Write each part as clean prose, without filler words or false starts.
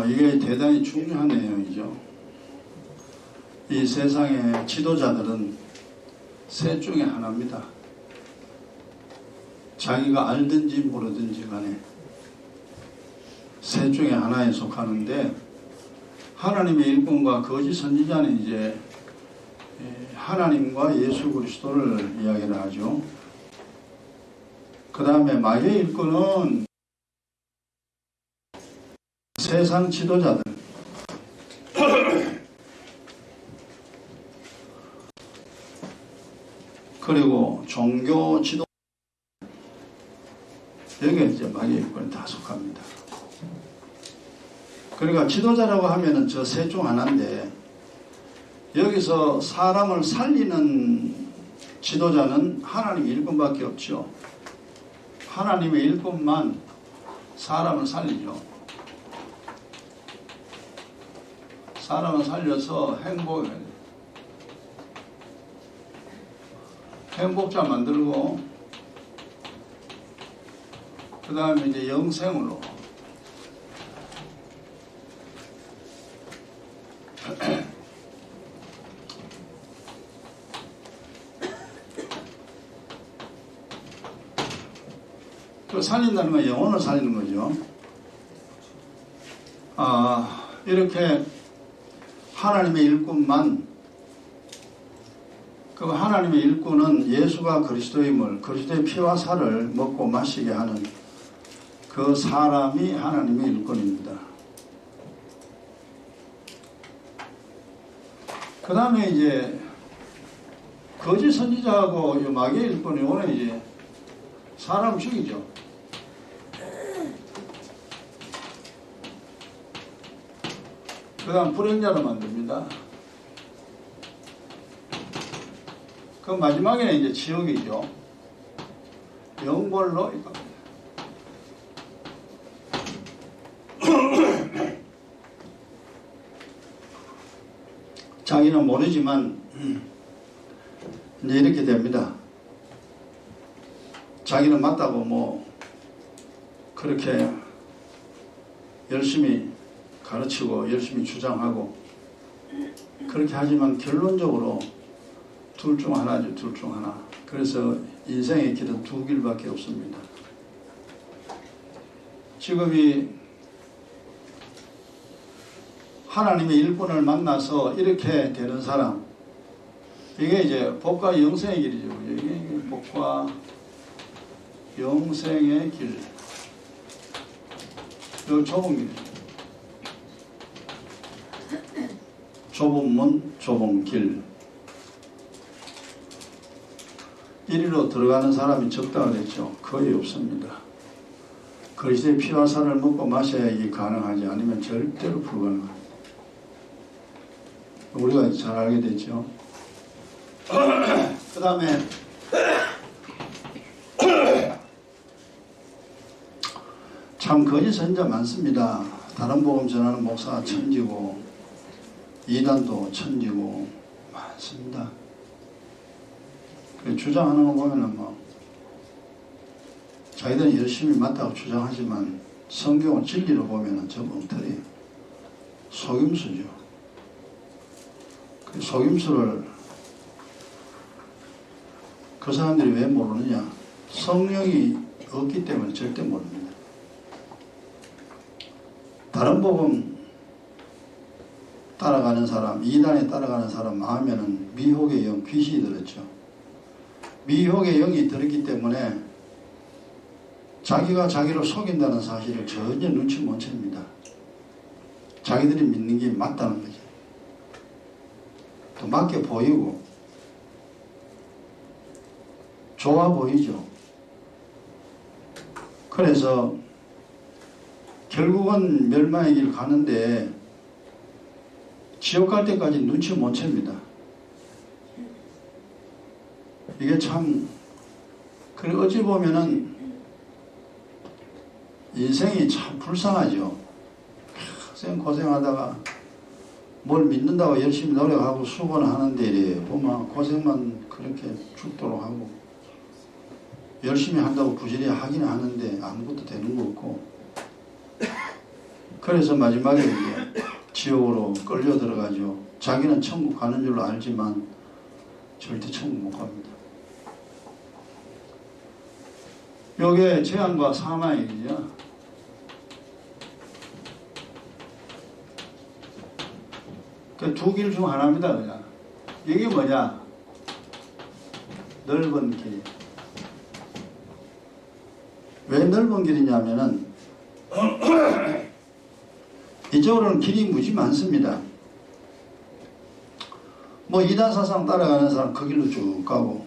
이게 대단히 중요한 내용이죠. 이 세상의 지도자들은 셋 중에 하나입니다. 자기가 알든지 모르든지 간에 셋 중에 하나에 속하는데, 하나님의 일꾼과 거짓 선지자는 이제 하나님과 예수 그리스도를 이야기를 하죠. 그 다음에 마귀의 일꾼은 세상 지도자들, 그리고 종교 지도, 여기에 이제 마귀의 일꾼이 다 속합니다. 그러니까 지도자라고 하면은 저 셋 중 하나인데, 여기서 사람을 살리는 지도자는 하나님의 일꾼밖에 없죠. 하나님의 일꾼만 사람을 살리죠. 사람을 살려서 행복자 만들고, 그 다음에 이제 영생으로 그 살린다는 건 영혼을 살리는 거죠. 이렇게 하나님의 일꾼만, 그 하나님의 일꾼은 예수가 그리스도임을, 그리스도의 피와 살을 먹고 마시게 하는 그 사람이 하나님의 일꾼입니다. 그 다음에 이제 거짓 선지자하고 마귀의 일꾼이 오늘 이제 사람 죽이죠. 그 다음 불행자로 만듭니다. 그 마지막에는 이제 지옥이죠. 영벌로 이겁니다. 자기는 모르지만 이제 이렇게 됩니다. 자기는 맞다고 뭐 그렇게 열심히 가르치고 열심히 주장하고 그렇게 하지만 결론적으로 둘 중 하나죠. 둘 중 하나. 그래서 인생의 길은 두 길밖에 없습니다. 지금 이 하나님의 일꾼을 만나서 이렇게 되는 사람, 이게 이제 복과 영생의 길이죠. 이게 복과 영생의 길. 여기 좁은 길. 좁은 문, 좁은 길. 이리로 들어가는 사람이 적다고 그랬죠. 거의 없습니다. 그리스도의 피와 살을 먹고 마셔야 이게 가능하지, 않으면 절대로 불가능합니다. 우리가 잘 알게 됐죠. 그 다음에 참 거짓 선지자 많습니다. 다른 복음 전하는 목사가 천지고 이단도 천지고 많습니다. 주장하는 거 보면은 뭐 자기들은 열심히 맞다고 주장하지만 성경을 진리로 보면은 전부 엉터리예요. 속임수죠. 그 속임수를 그 사람들이 왜 모르느냐? 성령이 없기 때문에 절대 모릅니다. 다른 복음 따라가는 사람, 이단에 따라가는 사람 마음에는 미혹의 영, 귀신이 들었죠. 미혹의 영이 들었기 때문에 자기가 자기를 속인다는 사실을 전혀 눈치 못 챕니다. 자기들이 믿는 게 맞다는 거죠. 또 맞게 보이고 좋아 보이죠. 그래서 결국은 멸망의 길 가는데 지옥 갈 때까지 눈치 못 챕니다. 이게 참, 그리고 어찌 보면은 인생이 참 불쌍하죠. 평생 고생하다가 뭘 믿는다고 열심히 노력하고 수고는 하는데 보면 고생만 그렇게 죽도록 하고, 열심히 한다고 부지런히 하기는 하는데 아무것도 되는 거 없고, 그래서 마지막에 이제 지옥으로 끌려 들어가죠. 자기는 천국 가는 줄로 알지만 절대 천국 못 갑니다. 요게 재앙과 사망이죠. 그 두 길 중 하나입니다. 그냥. 이게 뭐냐? 넓은 길. 왜 넓은 길이냐면은 이쪽으로는 길이 무지 많습니다. 뭐 이단 사상 따라가는 사람 그 길로 쭉 가고,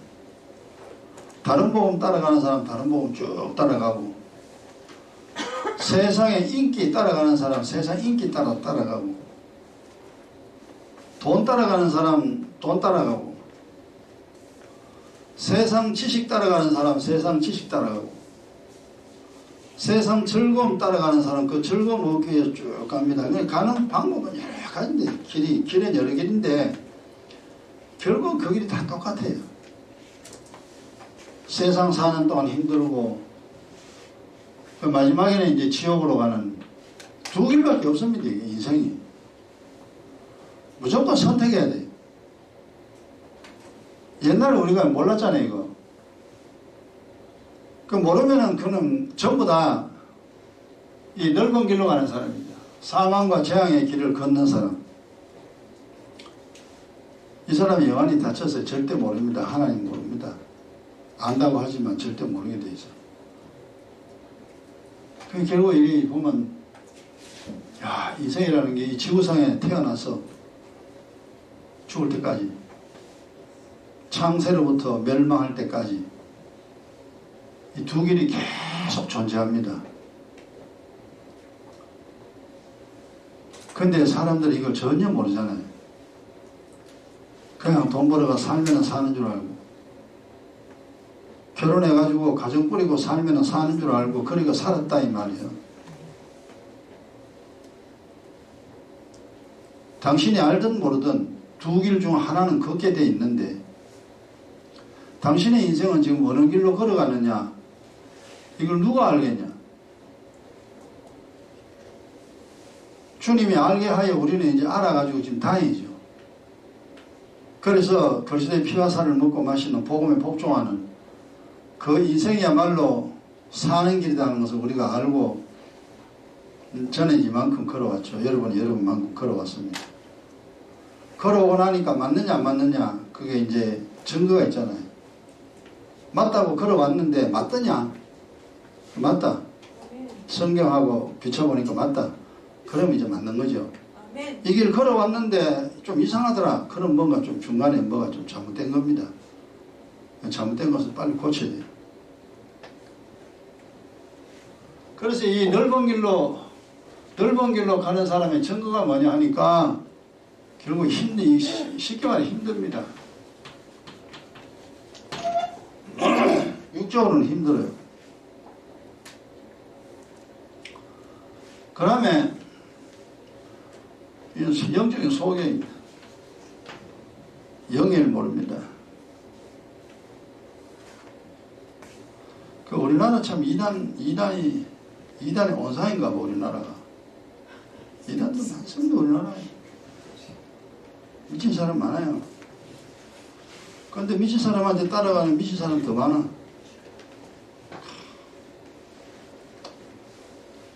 다른 복음 따라가는 사람 다른 복음 쭉 따라가고, 세상의 인기 따라가는 사람 세상 인기 따라가고, 돈 따라가는 사람 돈 따라가고, 세상 지식 따라가는 사람 세상 지식 따라가고, 세상 즐거움 따라가는 사람 그 즐거움 얻기 위해서 쭉 갑니다. 가는 방법은 여러 가지인데, 길은 여러 길인데 결국 그 길이 다 똑같아요. 세상 사는 동안 힘들고, 그 마지막에는 이제 지옥으로 가는 두 길밖에 없습니다. 이게 인생이. 무조건 선택해야 돼요. 옛날에 우리가 몰랐잖아요, 이거. 그 모르면은 그는 전부 다 이 넓은 길로 가는 사람입니다. 사망과 재앙의 길을 걷는 사람. 이 사람이 영안이 닫혀서 절대 모릅니다. 하나님 모릅니다. 안다고 하지만 절대 모르게 돼 있어요. 그 결국 이 보면, 야, 인생이라는 게 이 지구상에 태어나서 죽을 때까지, 창세로부터 멸망할 때까지 이 두 길이 계속 존재합니다. 근데 사람들이 이걸 전혀 모르잖아요. 그냥 돈 벌어가 살면 사는 줄 알고, 결혼해가지고 가정 꾸리고 살면 사는 줄 알고, 그러니까 살았다 이 말이에요. 당신이 알든 모르든 두 길 중 하나는 걷게 돼 있는데, 당신의 인생은 지금 어느 길로 걸어가느냐, 이걸 누가 알겠냐? 주님이 알게 하여 우리는 이제 알아가지고 지금 다행이죠. 그래서 그리스도의 피와 살을 먹고 마시는 복음에 복종하는 그 인생이야말로 사는 길이라는 것을 우리가 알고, 저는 이만큼 걸어왔죠. 여러분이 여러분만큼 걸어왔습니다. 걸어오고 나니까 맞느냐 안 맞느냐, 그게 이제 증거가 있잖아요. 맞다고 걸어왔는데 맞더냐? 맞다. 성경하고 비춰보니까 맞다. 그럼 이제 맞는 거죠. 이 길 걸어왔는데 좀 이상하더라. 그럼 뭔가 좀 중간에 뭐가 좀 잘못된 겁니다. 잘못된 것을 빨리 고쳐야 돼요. 그래서 이 넓은 길로 가는 사람의 증거가 뭐냐 하니까 결국 쉽게 말해 힘듭니다. 육적으로는 힘들어요. 그 다음에 영적인 소경입니다. 영예를 모릅니다. 그 우리나라 참 이단의 원상인가 봐, 우리나라가. 이단도 많습니다, 우리나라에. 미친 사람 많아요. 그런데 미친 사람한테 따라가는 미친 사람 더 많아.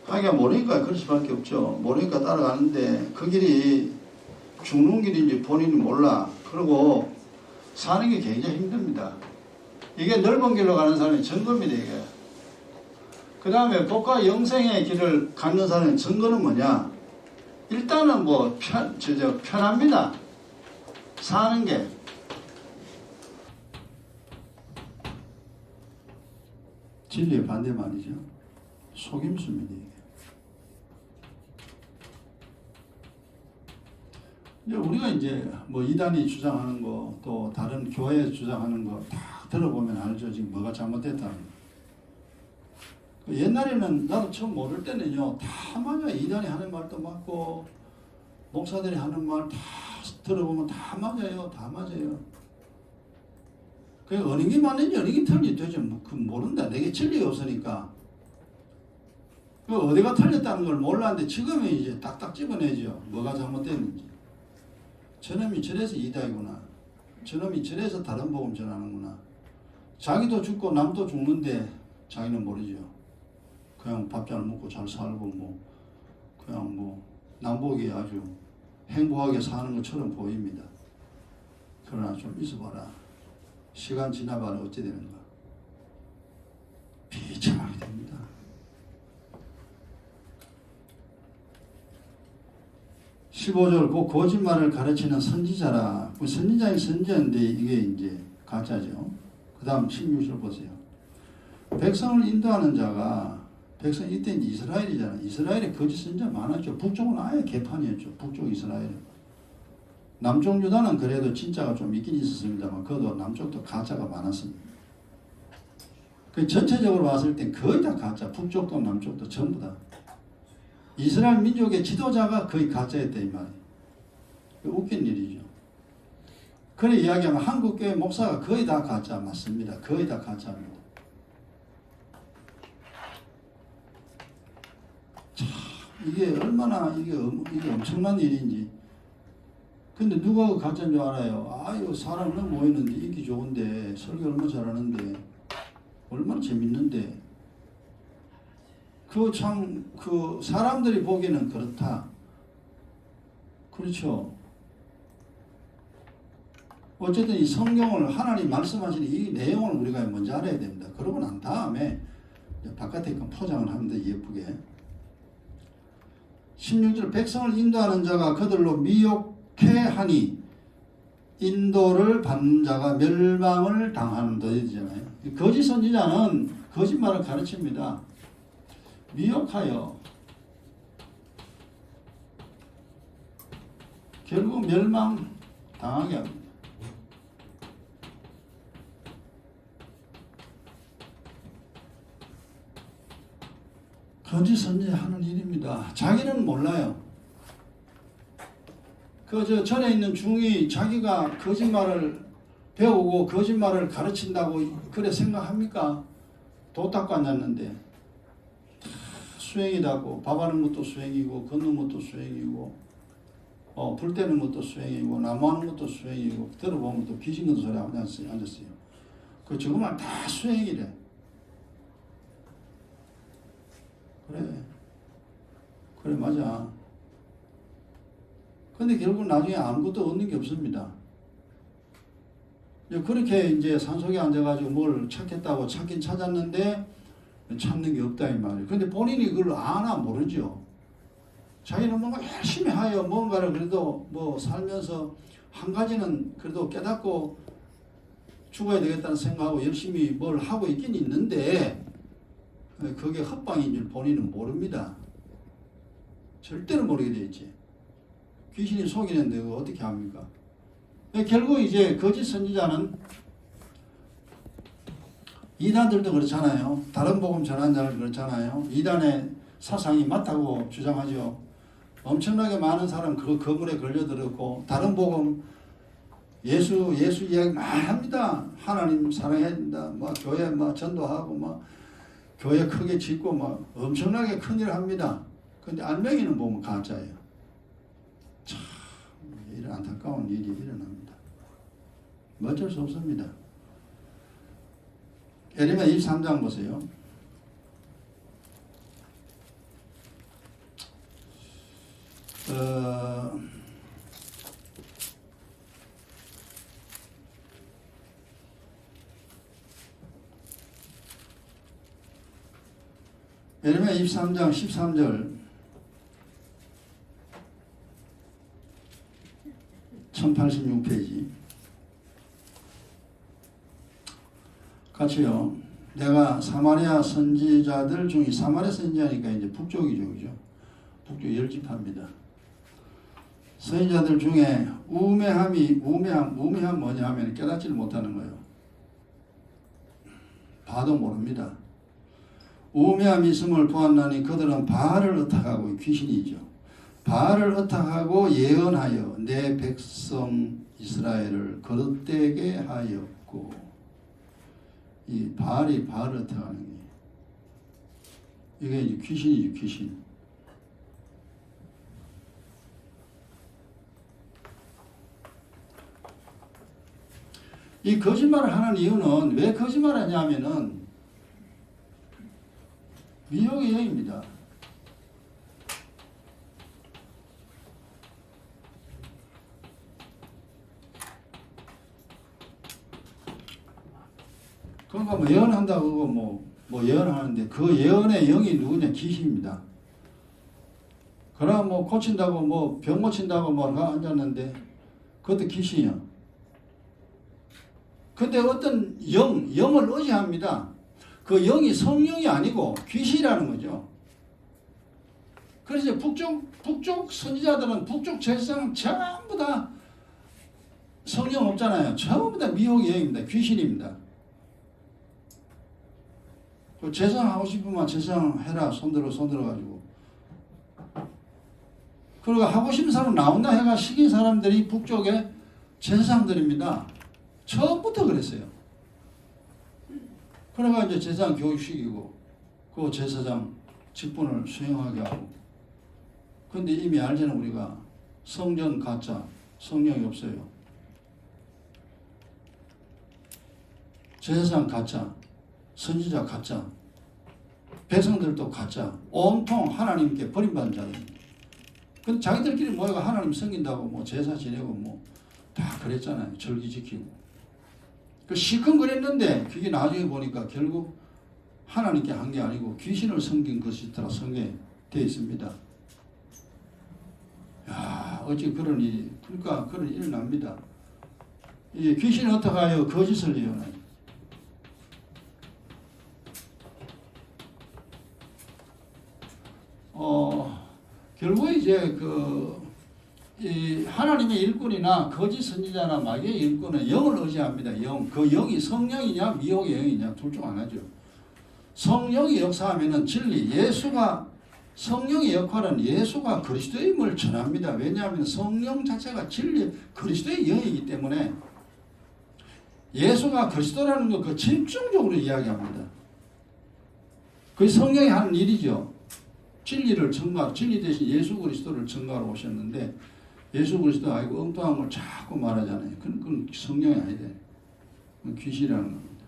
하기가 모르니까 그럴 수밖에 없죠. 모르니까 따라가는데 그 길이 죽는 길인지 본인이 몰라. 그리고 사는 게 굉장히 힘듭니다. 이게 넓은 길로 가는 사람의 증거입니다, 이게. 그 다음에 복과 영생의 길을 가는 사람의 증거는 뭐냐? 일단은 뭐 편합니다. 사는 게. 진리의 반대 말이죠. 속임수입니다, 이게. 이제 우리가 이제 뭐 이단이 주장하는 거, 또 다른 교회 주장하는 거 다 들어보면 알죠. 지금 뭐가 잘못됐다는 거. 옛날에는 나도 처음 모를 때는요, 다 맞아. 이단이 하는 말도 맞고, 목사들이 하는 말 다 들어보면 다 맞아요. 다 맞아요. 그게 어느 게 맞는지 어느 게 틀린지 도대체 모른다. 내게 진리가 없으니까. 그 어디가 틀렸다는 걸 몰랐는데 지금은 이제 딱딱 집어내죠. 뭐가 잘못됐는지. 저놈이 저래서 이다이구나. 저놈이 저래서 다른 복음 전하는구나. 자기도 죽고 남도 죽는데 자기는 모르죠. 그냥 밥 잘 먹고 잘 살고 뭐 그냥 뭐 남복이 아주 행복하게 사는 것처럼 보입니다. 그러나 좀 있어봐라. 시간 지나봐라 어찌 되는가. 비참하게 됩니다. (15절) 그 거짓말을 가르치는 선지자라. 그 선지자의 선지자인데 이게 이제 가짜죠. 그 다음 16절 보세요. 백성을 인도하는 자가, 백성 이때는 이스라엘이잖아. 이스라엘에 거짓 선지자 많았죠. 북쪽은 아예 개판이었죠. 북쪽 이스라엘. 남쪽 유다는 그래도 진짜가 좀 있긴 있었습니다만 그것도 남쪽도 가짜가 많았습니다. 그 전체적으로 봤을 땐 거의 다 가짜. 북쪽도 남쪽도 전부 다. 이스라엘 민족의 지도자가 거의 가짜였다 이 말이에요. 웃긴 일이죠. 그래 이야기하면 한국교회 목사가 거의 다 가짜 맞습니다. 거의 다 가짜입니다. 참 이게 얼마나 이게 엄청난 일인지. 근데 누가 그 가짜인 줄 알아요? 아유 사람 너무 모이는데 인기 좋은데 설교 얼마나 잘하는데 얼마나 재밌는데 그 사람들이 보기에는 그렇다. 그렇죠. 어쨌든 이 성경을 하나님 말씀하시는 이 내용을 우리가 먼저 알아야 됩니다. 그러고 난 다음에 바깥에 건 포장을 하면 돼 예쁘게. 16절 백성을 인도하는 자가 그들로 미혹해 하니 인도를 받는 자가 멸망을 당하는다 되잖아요. 거짓 선지자는 거짓말을 가르칩니다. 미혹하여 결국 멸망 당하게 합니다. 거짓 선지자 하는 일입니다. 자기는 몰라요. 전에 있는 중이 자기가 거짓말을 배우고 거짓말을 가르친다고 그래 생각합니까? 도 닦고 앉았는데 수행이라고 밥하는 것도 수행이고 걷는 것도 수행이고 불 때는 것도 수행이고 나무하는 것도 수행이고 들어보면 또 귀신 같은 소리 하고 앉았어요. 그 정말 다 수행이래. 그래 맞아. 근데 결국 나중에 아무것도 얻는 게 없습니다. 그렇게 이제 산속에 앉아가지고 뭘 찾겠다고 찾긴 찾았는데 찾는 게 없다 이 말이에요. 근데 본인이 그걸 아나 모르죠. 자기는 뭔가 열심히 하여 뭔가를 그래도 뭐 살면서 한 가지는 그래도 깨닫고 죽어야 되겠다는 생각하고 열심히 뭘 하고 있긴 있는데 그게 헛방인 줄 본인은 모릅니다. 절대로 모르게 돼 있지. 귀신이 속이는데 그거 어떻게 합니까? 결국 이제 거짓 선지자는 이단들도 그렇잖아요. 다른 복음 전하는 자들 그렇잖아요. 이단의 사상이 맞다고 주장하죠. 엄청나게 많은 사람 그 거물에 걸려들었고 다른 복음 예수 이야기 많이 합니다. 하나님 사랑해야 된다. 뭐 교회 뭐 전도하고 뭐 교회 크게 짓고 뭐 엄청나게 큰일을 합니다. 근데 알맹이는 보면 가짜예요. 참 이런 안타까운 일이 일어납니다. 어쩔 수 없습니다. 예레미야 23장 보세요. 예레미야 23장 13절 1086페이지 같이요. 내가 사마리아 선지자들 중에 사마리아 선지자니까 이제 북쪽이죠. 그죠? 북쪽 10지파입니다. 선지자들 중에 우매함 뭐냐 하면 깨닫지를 못하는 거예요. 봐도 모릅니다. 우매함이 있음을 보았나니 그들은 바알을 의탁하고 귀신이죠. 바알을 의탁하고 예언하여 내 백성 이스라엘을 거듭되게 하였고 이 바알이 바알을 의탁하는 게 이게 이제 귀신이죠, 귀신. 이 거짓말을 하는 이유는 왜 거짓말을 하냐면은 미혹의 영입니다. 그러니까 뭐 예언한다고 뭐 예언하는데 그 예언의 영이 누구냐? 귀신입니다. 그러나 뭐 고친다고 뭐 병 고친다고 뭐 앉았는데 그것도 귀신이야. 근데 어떤 영을 의지합니다. 그 영이 성령이 아니고 귀신이라는 거죠. 그래서 북쪽 선지자들은 북쪽 제사장 전부 다 성령 없잖아요. 전부 다 미혹의 영입니다. 귀신입니다. 그 제사장 하고 싶으면 제사장 해라. 손들어가지고. 그리고 하고 싶은 사람 나온다 해가 시킨 사람들이 북쪽의 제사장들입니다. 처음부터 그랬어요. 그래가 이제 제사장 교육시키고 그 제사장 직분을 수행하게 하고. 근데 이미 알잖아요. 우리가 성전 가짜, 성령이 없어요. 제사장 가짜, 선지자 가짜, 백성들도 가짜, 온통 하나님께 버림받은 자들입니다. 근데 자기들끼리 모여가 하나님 섬긴다고 뭐 제사 지내고 뭐 다 그랬잖아요. 절기 지키고. 그 시큰거렸는데 그게 나중에 보니까 결국 하나님께 한 게 아니고 귀신을 섬긴 것이더라 성경에 되어 있습니다. 야, 어찌 그런 일이, 그러니까 그런 일이 납니다. 이 귀신은 어떻게 하여 거짓을 예언해요. 결국에 이제 이 하나님의 일꾼이나 거짓 선지자나 마귀의 일꾼은 영을 의지합니다. 영. 그 영이 성령이냐 미혹의 영이냐 둘 중 하나죠. 성령이 역사하면은 진리, 성령의 역할은 예수가 그리스도임을 전합니다. 왜냐하면 성령 자체가 진리, 그리스도의 영이기 때문에 예수가 그리스도라는 거 그 집중적으로 이야기합니다. 그게 성령이 하는 일이죠. 진리 대신 예수 그리스도를 증거하러 오셨는데 예수 그리스도 아니고 엉뚱한 걸 자꾸 말하잖아요. 그건 성령이 아니다. 그건 귀신이라는 겁니다.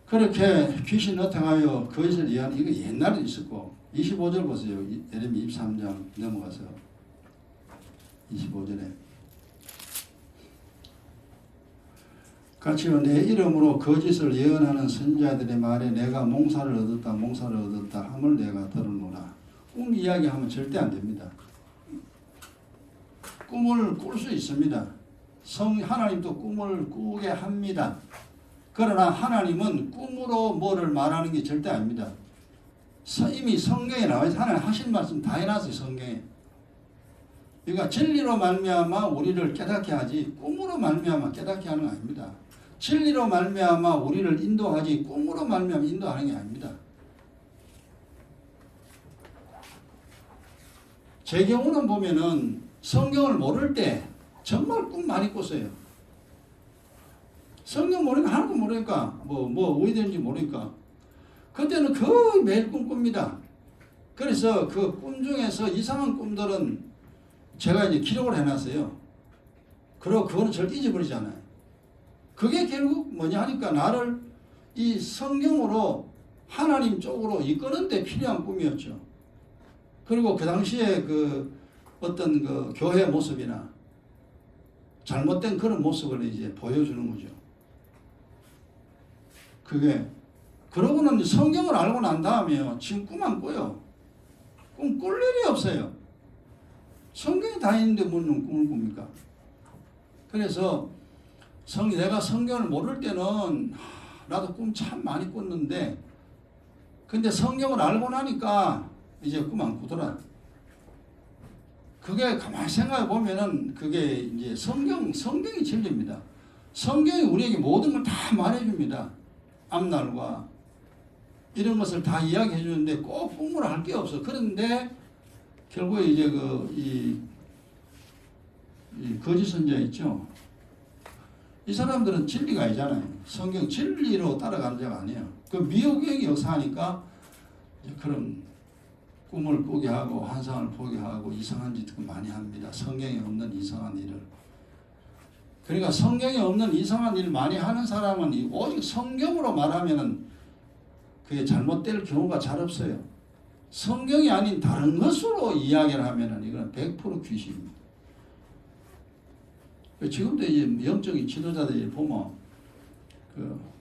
그렇게 귀신 나타나요. 거짓을 이해하는 이거 옛날에 있었고 25절 보세요. 예레미야 23장 넘어가서 25절에 같이 내 이름으로 거짓을 예언하는 선지자들의 말에 내가 몽사를 얻었다 함을 내가 들었노라. 꿈 이야기하면 절대 안 됩니다. 꿈을 꿀 수 있습니다. 하나님도 꿈을 꾸게 합니다. 그러나 하나님은 꿈으로 뭐를 말하는 게 절대 아닙니다. 이미 성경에 나와서 하나님 하신 말씀 다 해놨어요. 성경에. 그러니까 진리로 말미암아 우리를 깨닫게 하지 꿈으로 말미암아 깨닫게 하는 거 아닙니다. 진리로 말미암아 우리를 인도하지 꿈으로 말미암아 인도하는 게 아닙니다. 제 경우는 보면은 성경을 모를 때 정말 꿈 많이 꿨어요. 성경 모르니까 하나도 모르니까 뭐 어디든지 모르니까 그때는 거의 매일 꿈 꿉니다. 그래서 그 꿈 중에서 이상한 꿈들은 제가 이제 기록을 해놨어요. 그리고 그거는 절대 잊어버리지 않아요. 그게 결국 뭐냐 하니까 나를 이 성경으로 하나님 쪽으로 이끄는 데 필요한 꿈이었죠. 그리고 그 당시에 어떤 교회 모습이나 잘못된 그런 모습을 이제 보여주는 거죠. 그러고는 성경을 알고 난 다음에요. 지금 꿈 안 꿔요. 꿈 꿀 일이 없어요. 성경이 다 있는데 무슨 꿈을 꿉니까? 그래서 내가 성경을 모를 때는 나도 꿈 참 많이 꿨는데 근데 성경을 알고 나니까 이제 꿈 안 꾸더라. 그게 가만히 생각해 보면은 그게 이제 성경이 진리입니다. 성경이 우리에게 모든 걸 다 말해줍니다. 앞날과 이런 것을 다 이야기해 주는데 꼭 꿈으로 할 게 없어. 그런데 결국에 이제 이 거짓 선지자 있죠. 이 사람들은 진리가 아니잖아요. 성경 진리로 따라가는 자가 아니에요. 그 미혹의 역사하니까 그런 꿈을 꾸게 하고 환상을 보게 하고 이상한 짓 많이 합니다. 성경에 없는 이상한 일을. 그러니까 성경에 없는 이상한 일 많이 하는 사람은 오직 성경으로 말하면은 그게 잘못될 경우가 잘 없어요. 성경이 아닌 다른 것으로 이야기를 하면은 이건 100% 귀신입니다. 지금도 이제 영적인 지도자들이 보면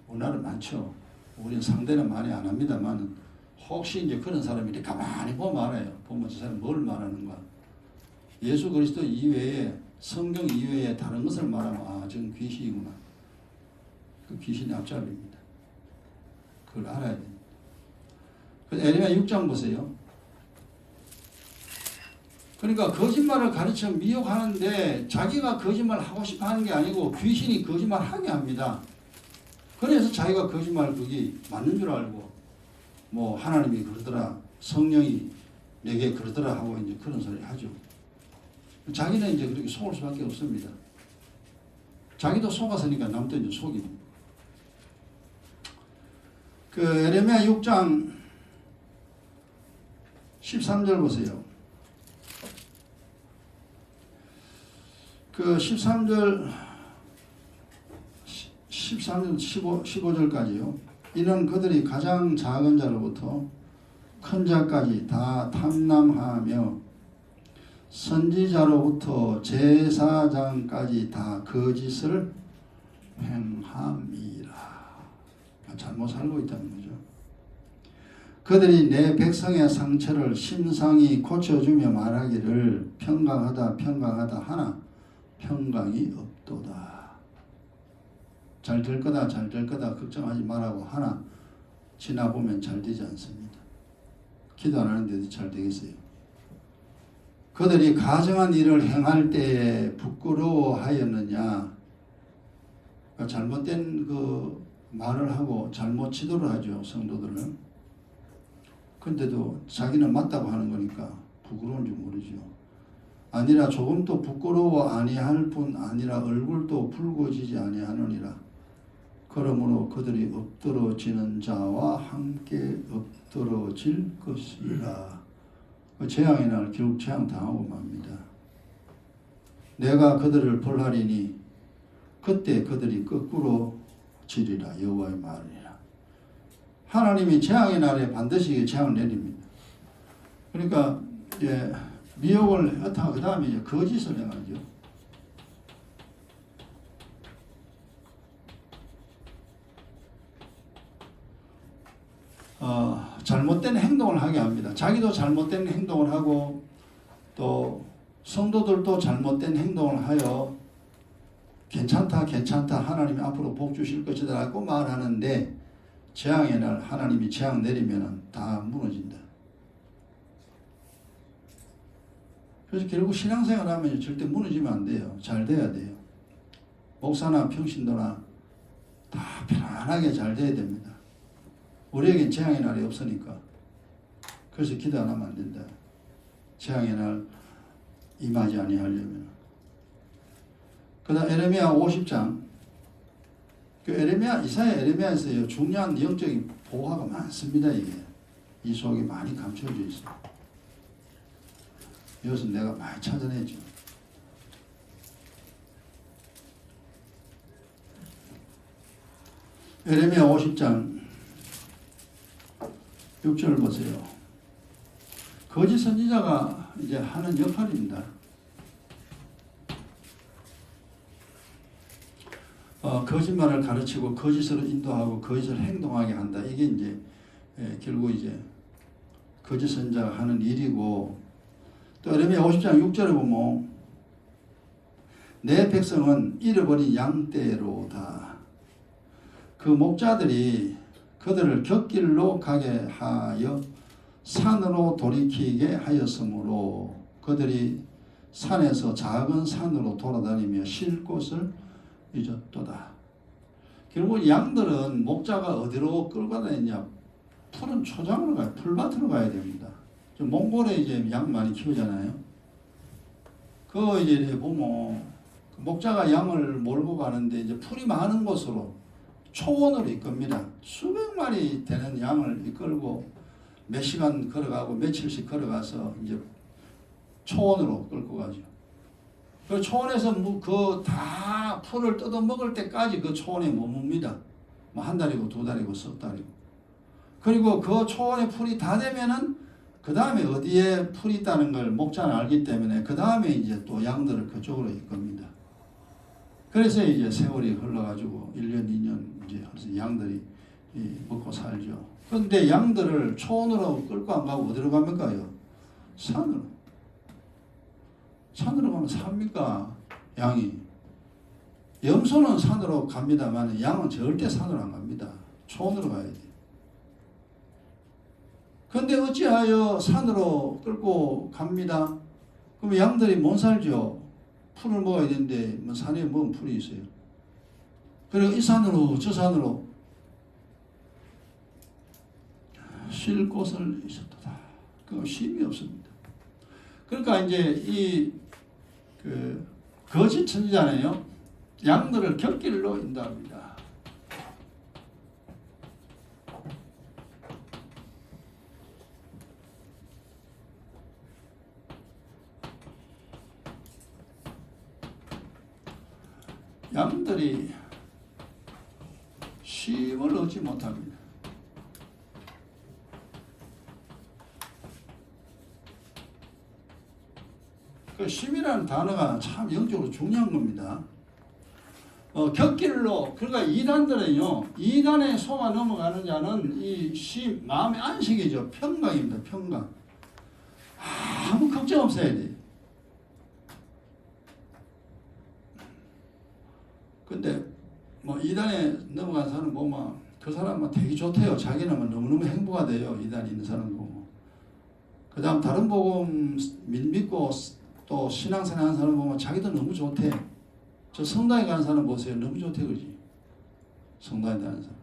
우리나라 많죠. 우리는 상대는 많이 안 합니다만 혹시 이제 그런 사람이 이렇게 가만히 보면 알아요. 보면 저 사람 뭘 말하는가. 예수 그리스도 이외에 성경 이외에 다른 것을 말하면 저건 귀신이구나. 그 귀신의 앞잡이입니다. 그걸 알아야 됩니다. 에레미야 6장 보세요. 그러니까 거짓말을 가르쳐 미혹하는데 자기가 거짓말을 하고 싶어 하는 게 아니고 귀신이 거짓말을 하게 합니다. 그래서 자기가 거짓말 그게 맞는 줄 알고 뭐 하나님이 그러더라, 성령이 내게 그러더라 하고 이제 그런 소리 하죠. 자기는 이제 그렇게 속을 수밖에 없습니다. 자기도 속았으니까 남도 이제 속입니다. 에레미야 6장 13절 보세요. 13절 15절까지요. 이는 그들이 가장 작은 자로부터 큰 자까지 다 탐람하며 선지자로부터 제사장까지 다 거짓을 행함이라. 잘못 살고 있다는 거죠. 그들이 내 백성의 상처를 심상히 고쳐주며 말하기를 평강하다 평강하다 하나 평강이 없도다. 잘 될 거다 잘 될 거다 걱정하지 말라고 하나 지나보면 잘 되지 않습니다. 기도 안 하는데도 잘 되겠어요. 그들이 가정한 일을 행할 때 부끄러워하였느냐. 그러니까 잘못된 그 말을 하고 잘못 지도를 하죠. 성도들은. 근데도 자기는 맞다고 하는 거니까 부끄러운 줄 모르죠. 아니라 조금도 부끄러워 아니할 뿐 아니라 얼굴도 붉어지지 아니하느니라. 그러므로 그들이 엎드러지는 자와 함께 엎드러질 것이라. 재앙의 날 결국 재앙 당하고 맙니다. 내가 그들을 벌하리니 그때 그들이 거꾸로 지리라. 여호와의 말이라. 하나님이 재앙의 날에 반드시 재앙을 내립니다. 그러니까 미혹을 했다가 그 다음에 이제 거짓을 행하죠. 잘못된 행동을 하게 합니다. 자기도 잘못된 행동을 하고 또 성도들도 잘못된 행동을 하여 괜찮다 괜찮다 하나님이 앞으로 복 주실 것이다 라고 말하는데 재앙의 날 하나님이 재앙 내리면 다 무너진다. 그래서 결국 신앙생활 하면 절대 무너지면 안 돼요. 잘 돼야 돼요. 목사나 평신도나 다 편안하게 잘 돼야 됩니다. 우리에겐 재앙의 날이 없으니까. 그래서 기도 안 하면 안 된다. 재앙의 날 임하지 아니하려면. 그 다음 에레미야 50장. 이사야 에레미야에서 중요한 영적인 보화가 많습니다. 이 속에 많이 감춰져 있어요. 이것은 내가 많이 찾아내죠. 에레미야 50장 6절 보세요. 거짓 선지자가 이제 하는 역할입니다. 거짓말을 가르치고 거짓으로 인도하고 거짓을 행동하게 한다. 이게 이제 결국 이제 거짓 선지자가 하는 일이고 또 에레미야 50장 6절에 보면 내 백성은 잃어버린 양떼로다. 그 목자들이 그들을 곁길로 가게 하여 산으로 돌이키게 하였으므로 그들이 산에서 작은 산으로 돌아다니며 쉴 곳을 잊었도다. 결국 양들은 목자가 어디로 끌고 다니냐? 푸른 초장으로 가요. 풀밭으로 가야 됩니다. 몽골에 이제 양 많이 키우잖아요. 그거 이제 보면 목자가 양을 몰고 가는데 이제 풀이 많은 곳으로 초원으로 이끕니다. 수백 마리 되는 양을 이끌고 몇 시간 걸어가고 며칠씩 걸어가서 이제 초원으로 끌고 가죠. 그 초원에서 그 다 풀을 뜯어 먹을 때까지 그 초원에 머뭅니다. 뭐 한 달이고 두 달이고 석 달이고. 그리고 그 초원에 풀이 다 되면은 그 다음에 어디에 풀이 있다는 걸 목자는 알기 때문에 그 다음에 이제 또 양들을 그쪽으로 이끕니다. 그래서 이제 세월이 흘러가지고 1년, 2년 이제 양들이 먹고 살죠. 그런데 양들을 초원으로 끌고 안 가고 어디로 갑니까요? 산으로. 산으로 가면 삽니까? 양이. 염소는 산으로 갑니다만 양은 절대 산으로 안 갑니다. 초원으로 가야 돼요. 그런데 어찌하여 산으로 끌고 갑니다. 그럼 양들이 못 살죠. 풀을 먹어야 되는데 뭐 산에 먹은 풀이 있어요. 그리고 이 산으로 저 산으로 쉴 곳을 있었다. 그 쉼이 없습니다. 그러니까 이제 거짓 천지잖아요. 양들을 곁길로 인도합니다. 양들이 쉼을 얻지 못합니다. 그 쉼이라는 단어가 참 영적으로 중요한 겁니다. 곁길로, 그러니까 이단들은요, 이단의 소가 넘어가는 자는 이 쉼, 마음의 안식이죠. 평강입니다. 평강. 아무 걱정 없어야 돼. 근데 뭐 이단에 넘어간 사람 보면 그 사람은 되게 좋대요. 자기는 너무너무 행복하대요. 이단에 있는 사람 보면. 그 다음 다른 복음 믿고 또 신앙생활 하는 사람 보면 자기도 너무 좋대. 저 성당에 가는 사람 보세요. 너무 좋대 그러지. 성당에 가는 사람.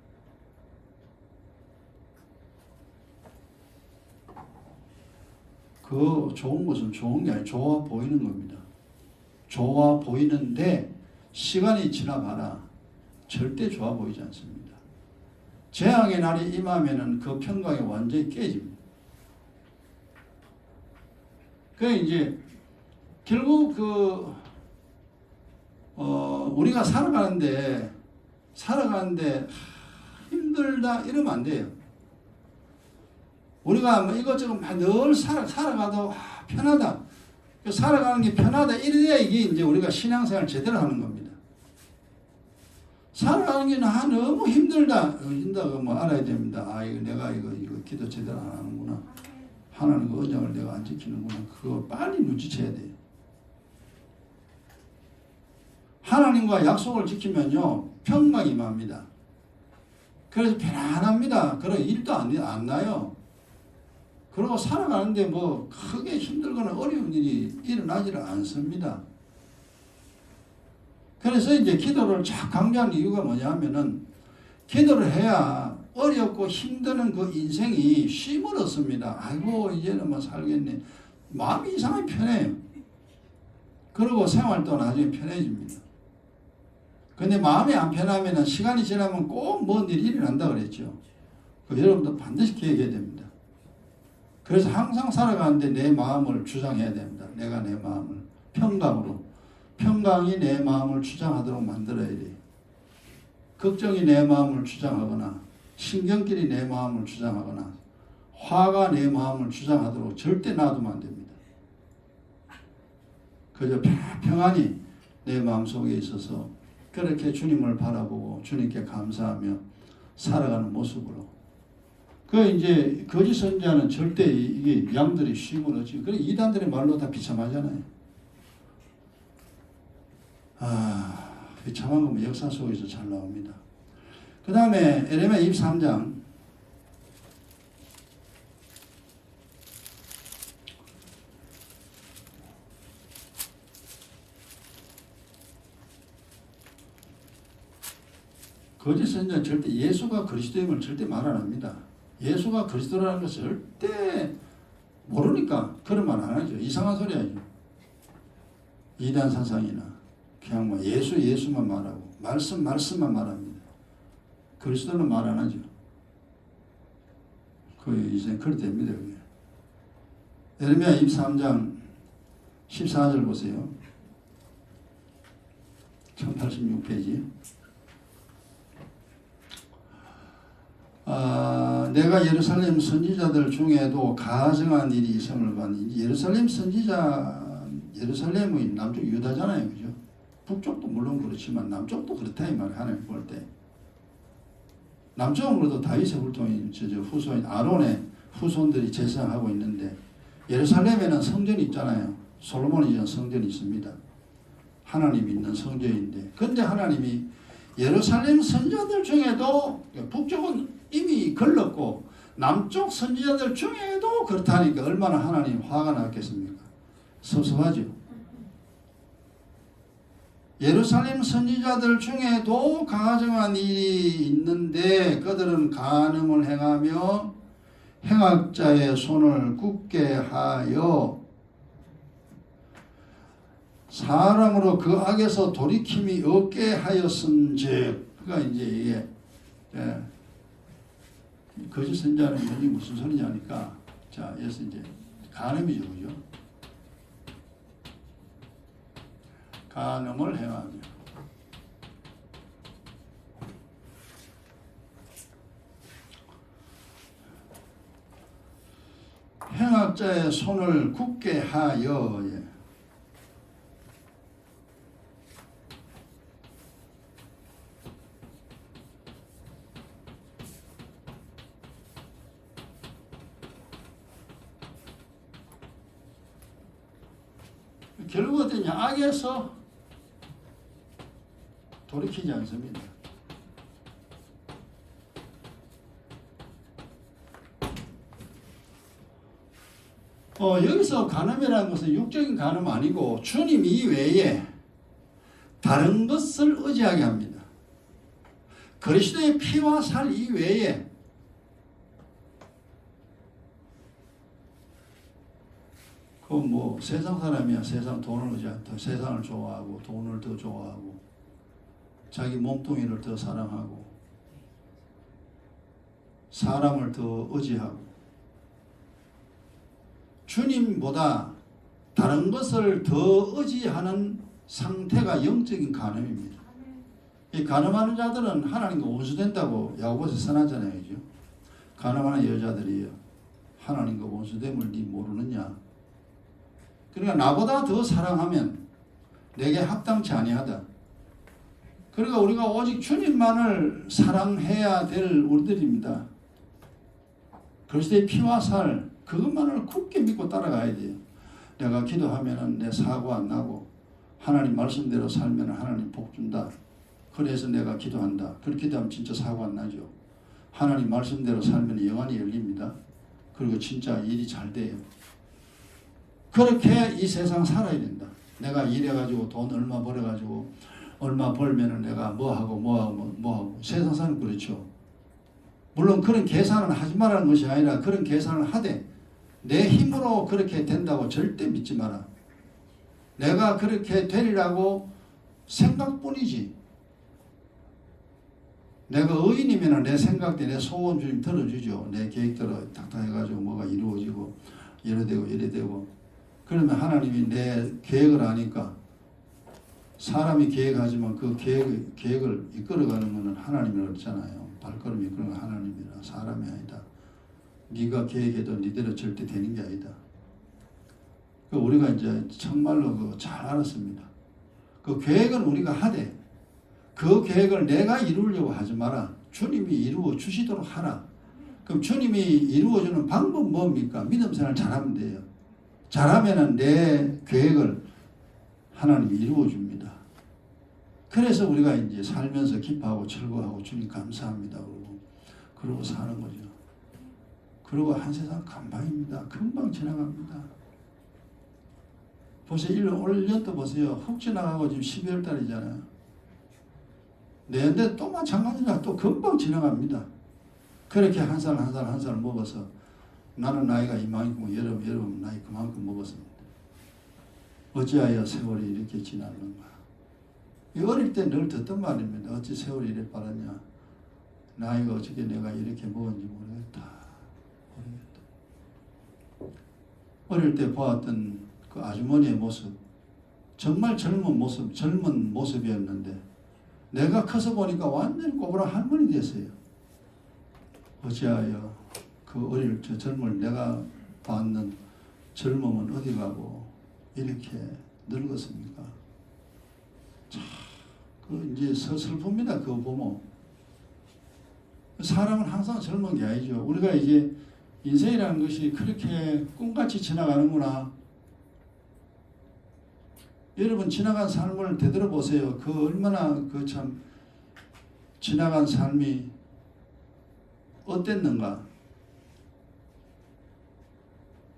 그 좋은 것은 좋은 게 아니라 좋아 보이는 겁니다. 좋아 보이는데 시간이 지나봐라. 절대 좋아 보이지 않습니다. 재앙의 날이 임하면은 그 평강이 완전히 깨집니다. 그 이제 결국 우리가 살아가는데 힘들다 이러면 안 돼요. 우리가 뭐 이것저것 늘 살아가도 편하다. 살아가는 게 편하다 이래야 이게 이제 우리가 신앙생활 제대로 하는 겁니다. 살아가는 게 너무 힘들다. 힘들다고 뭐 알아야 됩니다. 내가 이거 기도 제대로 안 하는구나. 하나님 그 언약을 내가 안 지키는구나. 그거 빨리 눈치채야 돼요. 하나님과 약속을 지키면요 평강이 임합니다. 그래서 편안합니다. 그런 일도 안 나요. 그리고 살아가는데 뭐 크게 힘들거나 어려운 일이 일어나지를 않습니다. 그래서 이제 기도를 쫙 강조하는 이유가 뭐냐 하면은 기도를 해야 어렵고 힘드는 그 인생이 쉼을 얻습니다. 아이고 이제는 뭐 살겠네. 마음이 이상하게 편해요. 그리고 생활도 나중에 편해집니다. 근데 마음이 안 편하면 시간이 지나면 꼭 뭔 일이 일어난다 그랬죠. 여러분도 반드시 기억해야 됩니다. 그래서 항상 살아가는데 내 마음을 주장해야 됩니다. 내가 내 마음을 평강으로. 평강이 내 마음을 주장하도록 만들어야 돼요. 걱정이 내 마음을 주장하거나 신경질이 내 마음을 주장하거나 화가 내 마음을 주장하도록 절대 놔두면 안 됩니다. 그저 평안히 내 마음속에 있어서 그렇게 주님을 바라보고 주님께 감사하며 살아가는 모습으로. 이제 거짓 선지자는 절대 이게 양들이 쉼을 얻지. 그래 이단들의 말로 다 비참하잖아요. 비참한 건 역사 속에서 잘 나옵니다. 그 다음에 에레미야 23장 거짓 선지자는 절대 예수가 그리스도임을 절대 말 안 합니다. 예수가 그리스도라는 것을 절대 모르니까 그런 말 안 하죠. 이상한 소리 하죠. 이단 사상이나 그냥 뭐 예수만 말하고 말씀만 말합니다. 그리스도는 말 안 하죠. 이제 그렇게 됩니다. 그게. 예레미야 23장 14절 보세요. 1086페이지. 내가 예루살렘 선지자들 중에도 가증한 일이 있음을 봤니. 예루살렘의 남쪽 유다잖아요. 그죠? 북쪽도 물론 그렇지만 남쪽도 그렇다 이 말이에요. 하나님 볼 때. 남쪽은 그래도 다윗의 혈통인 후손인 아론의 후손들이 제사하고 있는데 예루살렘에는 성전이 있잖아요. 솔로몬이 지은 성전이 있습니다. 하나님이 있는 성전인데 근데 하나님이 예루살렘 선지자들 중에도 북쪽은 이미 걸렀고 남쪽 선지자들 중에도 그렇다니까 얼마나 하나님 화가 났겠습니까? 섭섭하죠. 예루살렘 선지자들 중에도 가증한 일이 있는데 그들은 간음을 행하며 행악자의 손을 굳게 하여 사람으로 그 악에서 돌이킴이 없게 하였은즉. 그러니까 이제 이게 거짓 선지자는 이게 무슨 소리냐니까 자 여기서 이제 간음이죠. 그죠? 간음을 행하며 행악자의 손을 굳게 하여. 결국 어떠냐? 악에서 돌이키지 않습니다. 여기서 간음이라는 것은 육적인 간음 아니고 주님 이외에 다른 것을 의지하게 합니다. 그리스도의 피와 살 이외에 세상 사람이야. 세상 돈을 의지한다. 세상을 좋아하고 돈을 더 좋아하고 자기 몸뚱이를 더 사랑하고 사람을 더 의지하고 주님보다 다른 것을 더 의지하는 상태가 영적인 간음입니다. 이 간음하는 자들은 하나님과 원수된다고 야고보서 선하잖아요. 그죠? 간음하는 여자들이요. 하나님과 원수됨을 네 모르느냐. 그러니까 나보다 더 사랑하면 내게 합당치 아니하다. 그러니까 우리가 오직 주님만을 사랑해야 될 우리들입니다. 그리스도의 피와 살 그것만을 굳게 믿고 따라가야 돼요. 내가 기도하면 내 사고 안 나고 하나님 말씀대로 살면 하나님 복 준다. 그래서 내가 기도한다. 그렇게 기도하면 진짜 사고 안 나죠. 하나님 말씀대로 살면 영안이 열립니다. 그리고 진짜 일이 잘 돼요. 그렇게 이 세상 살아야 된다. 내가 일해가지고 돈 얼마 벌어가지고 얼마 벌면은 내가 뭐하고 세상 사는 그렇죠. 물론 그런 계산은 하지 말라는 것이 아니라 그런 계산을 하되 내 힘으로 그렇게 된다고 절대 믿지 마라. 내가 그렇게 되리라고 생각뿐이지. 내가 의인이면 내 생각대 내 소원 주님 들어주죠. 내 계획대로 탁탁 해가지고 뭐가 이루어지고 이래 되고 그러면 하나님이 내 계획을 아니까 사람이 계획하지만 그 계획을 이끌어가는 것은 하나님이라고 그랬잖아요. 발걸음이 이끌어가는 건 하나님이라 사람이 아니다. 네가 계획해도 니대로 절대 되는 게 아니다. 우리가 이제 정말로 잘 알았습니다. 그 계획은 우리가 하되 그 계획을 내가 이루려고 하지 마라. 주님이 이루어 주시도록 하라. 그럼 주님이 이루어주는 방법은 뭡니까? 믿음 생활 잘하면 돼요. 잘하면은 내 계획을 하나님이 이루어 줍니다. 그래서 우리가 이제 살면서 기뻐하고 즐거워하고 주님 감사합니다. 그러고 사는 거죠. 그리고 한 세상 간방입니다. 금방 지나갑니다. 보세요. 올 1년도 보세요. 훅 지나가고 지금 12월 달이잖아요. 내년에 또 마찬가지라 또 금방 지나갑니다. 그렇게 한 살 먹어서 나는 나이가 이만큼 여러분 나이 그만큼 먹었습니다. 어찌하여 세월이 이렇게 지나는가. 어릴 때 늘 듣던 말입니다. 어찌 세월이 이래 빠르냐. 나이가 어떻게 내가 이렇게 먹었는지 모르겠다. 어릴 때 보았던 그 아주머니의 모습, 정말 젊은 모습이었는데 내가 커서 보니까 완전히 꼬부랑 할머니 됐어요. 어찌하여 그 어릴 저 젊을 내가 봤는 젊음은 어디 가고 이렇게 늙었습니까? 참, 그 이제 슬픕니다. 그거 보면. 사람은 항상 젊은 게 아니죠. 우리가 이제 인생이라는 것이 그렇게 꿈같이 지나가는구나. 여러분 지나간 삶을 되돌아보세요. 그 얼마나 그 참 지나간 삶이 어땠는가.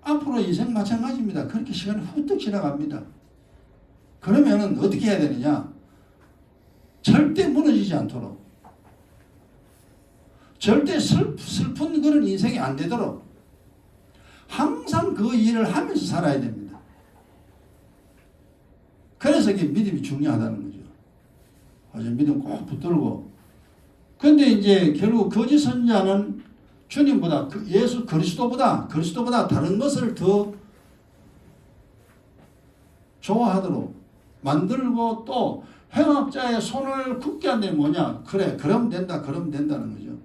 앞으로 인생 마찬가지입니다. 그렇게 시간이 후딱 지나갑니다. 그러면은 어떻게 해야 되느냐? 절대 무너지지 않도록, 절대 슬픈 그런 인생이 안 되도록 항상 그 일을 하면서 살아야 됩니다. 그래서 이게 믿음이 중요하다는 거죠. 아주 믿음 꼭 붙들고. 근데 이제 결국 거짓 선자는 주님보다 예수 그리스도보다 다른 것을 더 좋아하도록 만들고 또 행악자의 손을 굳게 한다는 뭐냐? 그래, 그럼 된다는 거죠.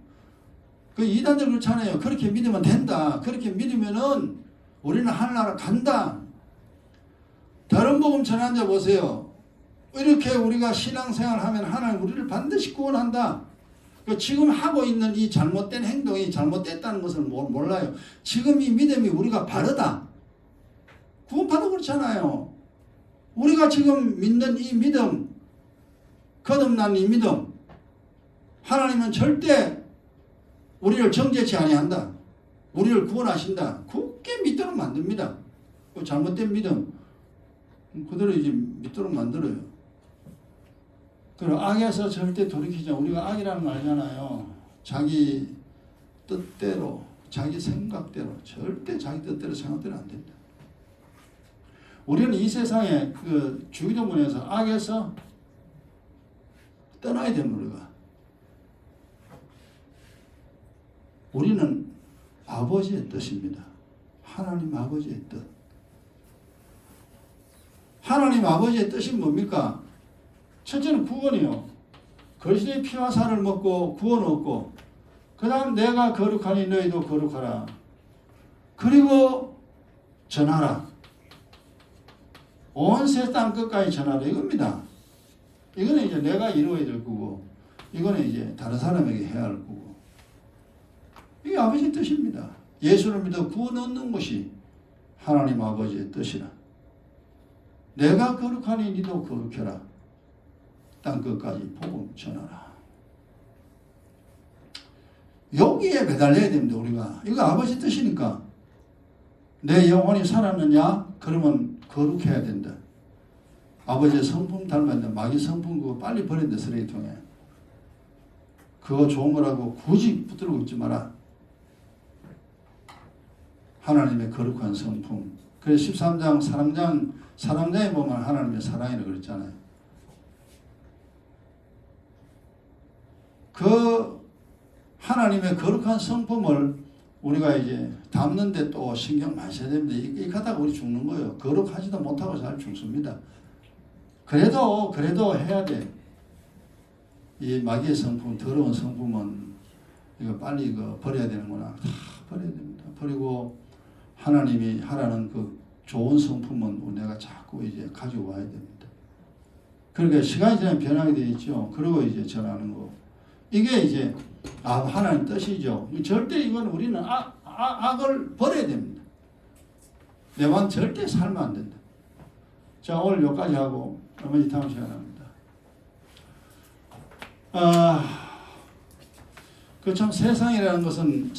그 이단들 그렇잖아요. 그렇게 믿으면 된다. 그렇게 믿으면은 우리는 하늘나라 간다. 다른 복음 전하는 자 보세요. 이렇게 우리가 신앙생활 하면 하나님 우리를 반드시 구원한다. 지금 하고 있는 이 잘못된 행동이 잘못됐다는 것을 몰라요. 지금 이 믿음이 우리가 바르다. 구원받아 그렇잖아요. 우리가 지금 믿는 이 믿음, 거듭난 이 믿음, 하나님은 절대 우리를 정죄치 아니한다. 우리를 구원하신다. 굳게 믿도록 만듭니다. 그 잘못된 믿음 그대로 이제 믿도록 만들어요. 그리고 악에서 절대 돌이키지 않고, 우리가 악이라는 거 알잖아요. 자기 뜻대로, 자기 생각대로, 절대 자기 뜻대로 생각대로 안 된다. 우리는 이 세상에 그 주기도문에서 악에서 떠나야 됩니다. 우리가. 우리는 아버지의 뜻입니다. 하나님 아버지의 뜻. 하나님 아버지의 뜻이 뭡니까? 첫째는 구원이요. 그리스도의 피와 살을 먹고 구원 얻고, 그 다음 내가 거룩하니 너희도 거룩하라. 그리고 전하라. 온 세상 끝까지 전하라. 이겁니다. 이거는 이제 내가 이루어야 될 거고, 이거는 이제 다른 사람에게 해야 할 거고. 이게 아버지의 뜻입니다. 예수를 믿어 구원 얻는 것이 하나님 아버지의 뜻이라. 내가 거룩하니 니도 거룩해라. 땅 끝까지 복음 전하라. 여기에 매달려야 됩니다. 우리가. 이거 아버지 뜻이니까. 내 영혼이 살았느냐? 그러면 거룩해야 된다. 아버지의 성품 닮았는데 마귀 성품 그거 빨리 버린다. 쓰레기통에. 그거 좋은 거라고 굳이 붙들고 있지 마라. 하나님의 거룩한 성품. 그래서 13장 사랑장에 보면 하나님의 사랑이라고 그랬잖아요. 그 하나님의 거룩한 성품을 우리가 이제 담는데 또 신경 많이 써야 됩니다. 이렇게 하다가 우리 죽는 거예요. 거룩하지도 못하고 잘 죽습니다. 그래도 해야 돼. 이 마귀의 성품, 더러운 성품은 이거 빨리 이거 버려야 되는구나. 다 버려야 됩니다. 버리고 하나님이 하라는 그 좋은 성품은 내가 자꾸 이제 가지고 와야 됩니다. 그러니까 시간이 지나면 변하게 되어 있죠. 그리고 이제 전하는 거. 이게 이제 하나님 뜻이죠. 절대 이건 우리는 악을 버려야 됩니다. 내 마음 절대 살면 안 된다. 자, 오늘 여기까지 하고 나머지 다음 시간에 합니다. 그 참 세상이라는 것은